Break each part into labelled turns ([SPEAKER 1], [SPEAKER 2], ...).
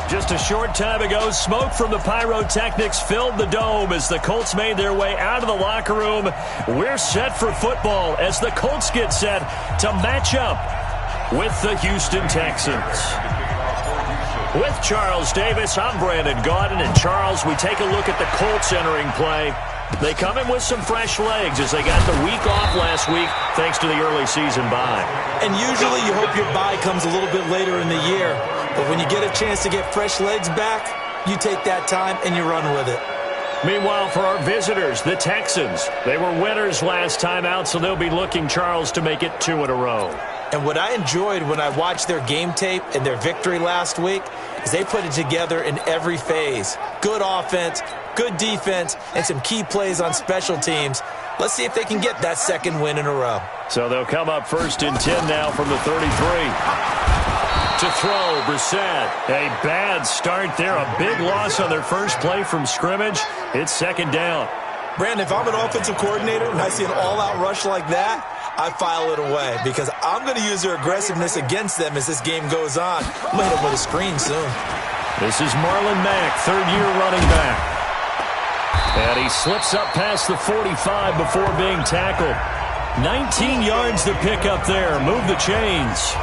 [SPEAKER 1] Just a short time ago, smoke from the pyrotechnics filled the dome as the Colts made their way out of the locker room. We're set for football as the Colts get set to match up with the Houston Texans. With Charles Davis, I'm Brandon Gaudin. And Charles, we take a look at the Colts entering play. They come in with some fresh legs as they got the week off last week thanks to the early season bye.
[SPEAKER 2] And usually you hope your bye comes a little bit later in the year. But when you get a chance to get fresh legs back, you take that time and you run with it.
[SPEAKER 1] Meanwhile, for our visitors, the Texans, they were winners last time out, so they'll be looking, Charles, to make it 2 in a row.
[SPEAKER 2] And what I enjoyed when I watched their game tape and their victory last week is they put it together in every phase. Good offense, good defense, and some key plays on special teams. Let's see if they can get that second win in a row.
[SPEAKER 1] So they'll come up 1st and 10 now from the 33. To throw, Brissett. A bad start there. A big loss on their first play from scrimmage. It's 2nd down.
[SPEAKER 2] Brandon, if I'm an offensive coordinator and I see an all-out rush like that, I file it away because I'm going to use their aggressiveness against them as this game goes on. I'm going to hit them with a screen soon.
[SPEAKER 1] This is Marlon Mack, 3rd-year running back. And he slips up past the 45 before being tackled. 19 yards to pick up there. Move the chains.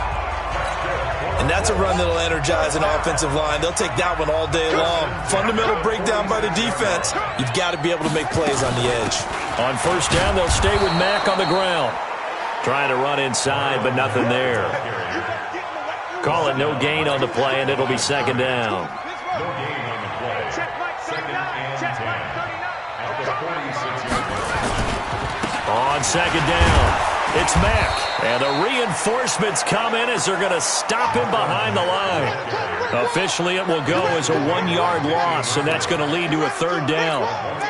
[SPEAKER 2] And that's a run that'll energize an offensive line. They'll take that one all day long. Fundamental breakdown by the defense. You've got to be able to make plays on the edge.
[SPEAKER 1] On 1st down, they'll stay with Mack on the ground. Trying to run inside, but nothing there. Call it no gain on the play, and it'll be 2nd down. On 2nd down, it's Mack. And the reinforcements come in as they're going to stop him behind the line. Officially, it will go as a 1-yard loss, and that's going to lead to a 3rd down.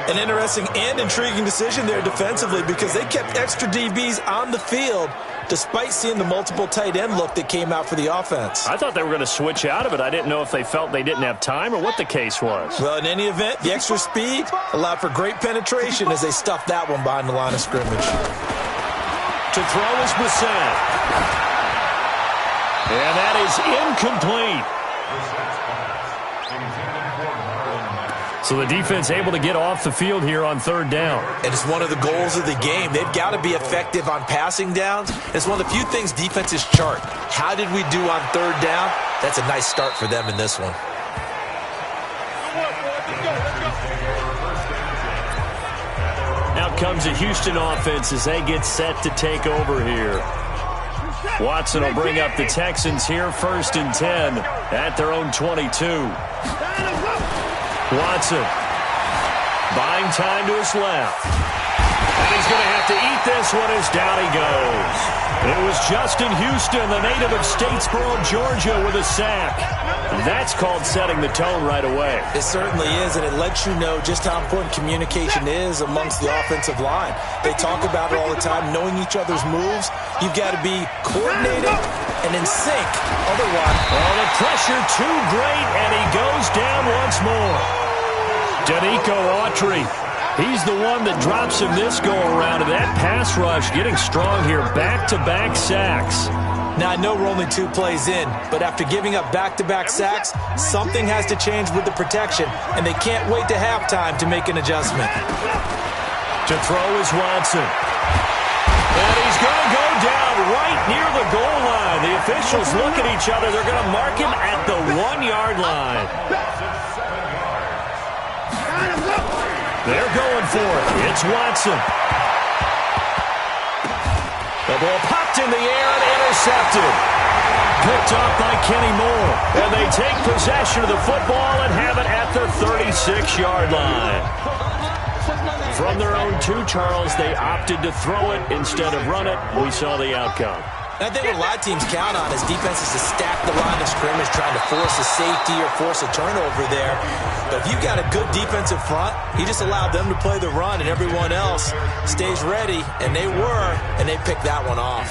[SPEAKER 2] An interesting and intriguing decision there defensively because they kept extra DBs on the field despite seeing the multiple tight end look that came out for the offense.
[SPEAKER 1] I thought they were going to switch out of it. I didn't know if they felt they didn't have time or what the case was.
[SPEAKER 2] Well, in any event, the extra speed allowed for great penetration as they stuffed that one behind the line of scrimmage.
[SPEAKER 1] To throw is Brissett. And that is incomplete. So the defense able to get off the field here on 3rd down.
[SPEAKER 2] And it's one of the goals of the game. They've got to be effective on passing downs. It's one of the few things defenses chart. How did we do on 3rd down? That's a nice start for them in this one.
[SPEAKER 1] Out comes the Houston offense as they get set to take over here. Watson will bring up the Texans here 1st and 10 at their own 22. Watson buying time to his left. And he's going to have to eat this one as down he goes. It was Justin Houston, the native of Statesboro, Georgia, with a sack. That's called setting the tone right away.
[SPEAKER 2] It certainly is, and it lets you know just how important communication is amongst the offensive line. They talk about it all the time, knowing each other's moves. You've got to be coordinated and in sync. Otherwise,
[SPEAKER 1] oh, the pressure too great, and he goes down once more. Danico Autry. He's the one that drops him this go-around, and that pass rush getting strong here. Back-to-back sacks.
[SPEAKER 2] Now, I know we're only 2 plays in, but after giving up back-to-back sacks, something has to change with the protection, and they can't wait to halftime to make an adjustment.
[SPEAKER 1] To throw is Watson. And he's going to go down right near the goal line. The officials look at each other. They're going to mark him at the 1-yard line. They're going for it. It's Watson. The ball popped in the air and intercepted. Picked off by Kenny Moore. And they take possession of the football and have it at the 36-yard line. From their own 2, Charles, they opted to throw it instead of run it. We saw the outcome.
[SPEAKER 2] And I think what a lot of teams count on is defenses to stack the line of scrimmage, trying to force a safety or force a turnover there. But if you've got a good defensive front, you just allow them to play the run and everyone else stays ready, and they were, and they picked that one off.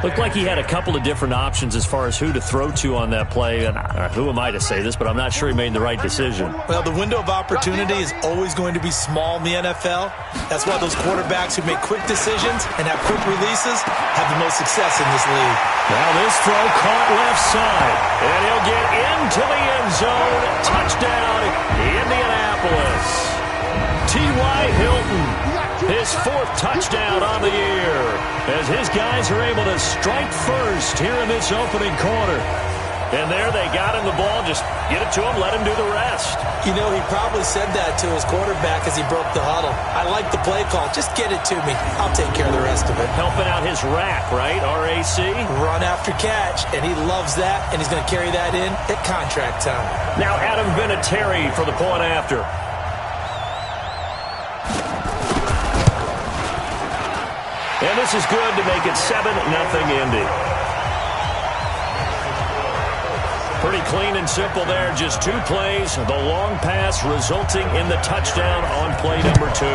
[SPEAKER 1] Looked like he had a couple of different options as far as who to throw to on that play. And who am I to say this, but I'm not sure he made the right decision.
[SPEAKER 2] Well, the window of opportunity is always going to be small in the NFL. That's why those quarterbacks who make quick decisions and have quick releases have the most success in this league.
[SPEAKER 1] Now this throw caught left side. And he'll get into the end zone His 4th touchdown on the year as his guys are able to strike first here in this opening quarter. And there they got him the ball. Just get it to him, let him do the rest.
[SPEAKER 2] You know, he probably said that to his quarterback as he broke the huddle. I like the play call. Just get it to me. I'll take care of the rest of it.
[SPEAKER 1] Helping out his rack, right? RAC?
[SPEAKER 2] Run after catch, and he loves that, and he's going to carry that in at contract time.
[SPEAKER 1] Now Adam Vinatieri for the point after. And this is good to make it 7-0 Indy. Pretty clean and simple there. Just 2 plays. The long pass resulting in the touchdown on play number 2.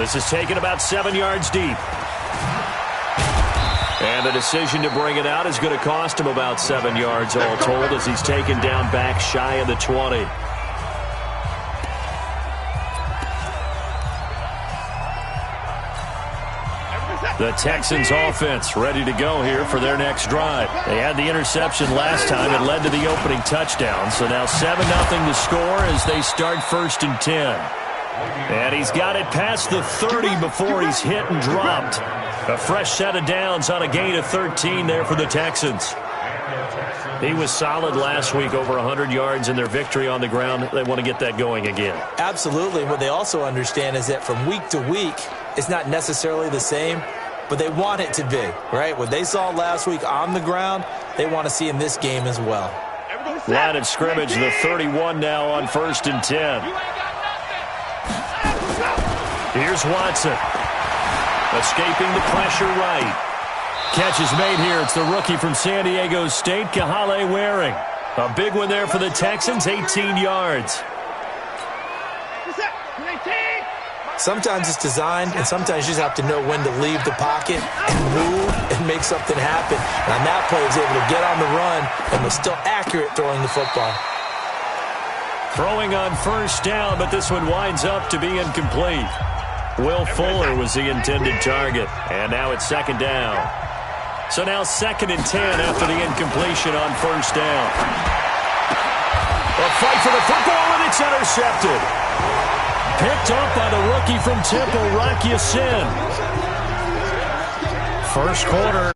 [SPEAKER 1] This is taken about 7 yards deep. And the decision to bring it out is going to cost him about 7 yards all told as he's taken down back shy of the 20. The Texans offense ready to go here for their next drive. They had the interception last time. It led to the opening touchdown. So now 7-0 to score as they start 1st and 10. And he's got it past the 30 before he's hit and dropped. A fresh set of downs on a gain of 13 there for the Texans. He was solid last week, over 100 yards in their victory on the ground. They want to get that going again.
[SPEAKER 2] Absolutely. What they also understand is that from week to week, it's not necessarily the same, but they want it to be, right? What they saw last week on the ground, they want to see in this game as well.
[SPEAKER 1] Line of scrimmage, the 31 now on 1st and 10. Here's Watson. Escaping the pressure right. Catch is made here. It's the rookie from San Diego State, Kahale Waring. A big one there for the Texans, 18 yards.
[SPEAKER 2] Sometimes it's designed, and sometimes you just have to know when to leave the pocket and move and make something happen. And on that play, he was able to get on the run and was still accurate throwing the football.
[SPEAKER 1] Throwing on 1st down, but this one winds up to be incomplete. Will Fuller was the intended target, and now it's 2nd down. So now 2nd and 10 after the incompletion on 1st down. A fight for the football, and it's intercepted. Picked up by the rookie from Temple, Rock Ya-Sin. First quarter.